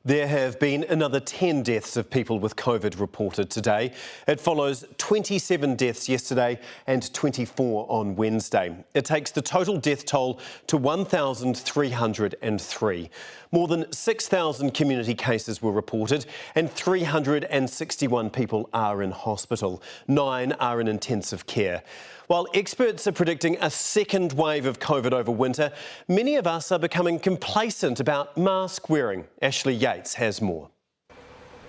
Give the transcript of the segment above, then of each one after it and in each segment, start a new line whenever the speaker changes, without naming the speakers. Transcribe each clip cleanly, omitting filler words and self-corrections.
There have been another 10 deaths of people with COVID reported today. It follows 27 deaths yesterday and 24 on Wednesday. It takes the total death toll to 1,303. More than 6,000 community cases were reported and 361 people are in hospital. 9 are in intensive care. While experts are predicting a second wave of COVID over winter, many of us are becoming complacent about mask wearing. Ashley Yates has more.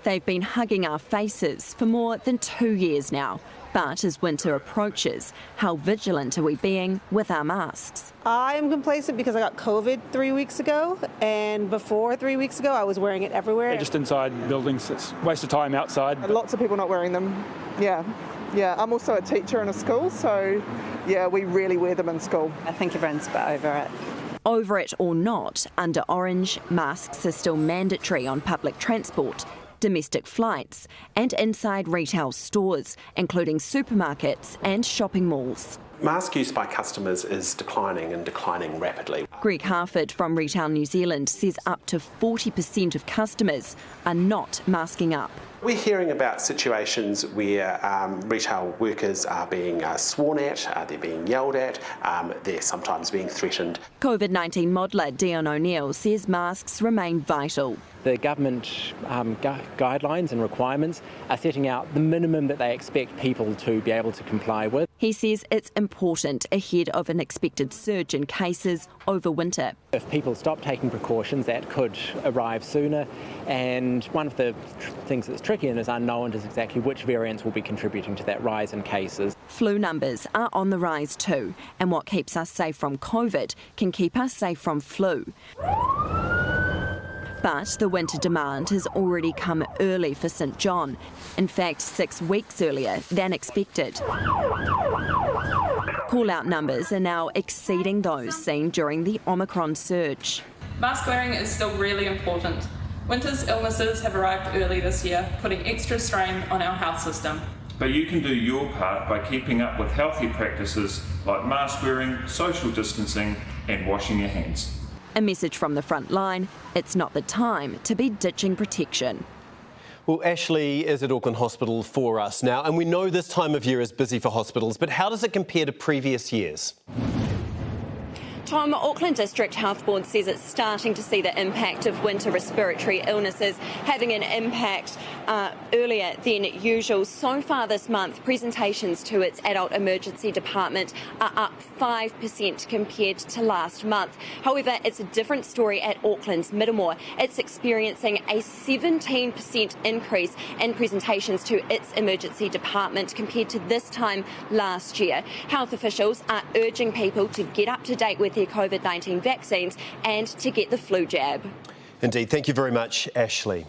They've been hugging our faces for more than 2 years now. But as winter approaches, how vigilant are we being with our masks?
I am complacent because I got COVID 3 weeks ago, and before 3 weeks ago I was wearing it everywhere.
They're just inside buildings, it's a waste of time outside.
Lots of people not wearing them, yeah. I'm also a teacher in a school, so yeah, we really wear them in school.
I think everyone's a bit over it.
Over it or not, under Orange, masks are still mandatory on public transport, domestic flights and inside retail stores, including supermarkets and shopping malls.
Mask use by customers is declining and declining rapidly.
Greg Harford from Retail New Zealand says up to 40% of customers are not masking up.
We're hearing about situations where retail workers are being sworn at, they're being yelled at, they're sometimes being threatened.
COVID-19 modeller Dion O'Neill says masks remain vital.
The government guidelines and requirements are setting out the minimum that they expect people to be able to comply with.
He says it's important ahead of an expected surge in cases over winter.
If people stop taking precautions, that could arrive sooner. And one of the things that's tricky and is unknown is exactly which variants will be contributing to that rise in cases.
Flu numbers are on the rise too, and what keeps us safe from COVID can keep us safe from flu. But the winter demand has already come early for St John, in fact 6 weeks earlier than expected. Call-out numbers are now exceeding those seen during the Omicron surge.
Mask wearing is still really important. Winter's illnesses have arrived early this year, putting extra strain on our health system.
But you can do your part by keeping up with healthy practices like mask wearing, social distancing and washing your hands.
A message from the front line, it's not the time to be ditching protection.
Well, Ashley is at Auckland Hospital for us now, and we know this time of year is busy for hospitals, but how does it compare to previous years?
Tom, Auckland District Health Board says it's starting to see the impact of winter respiratory illnesses having an impact earlier than usual. So far this month, presentations to its adult emergency department are up 5% compared to last month. However, it's a different story at Auckland's Middlemore. It's experiencing a 17% increase in presentations to its emergency department compared to this time last year. Health officials are urging people to get up to date with their COVID-19 vaccines and to get the flu jab.
Indeed. Thank you very much, Ashley.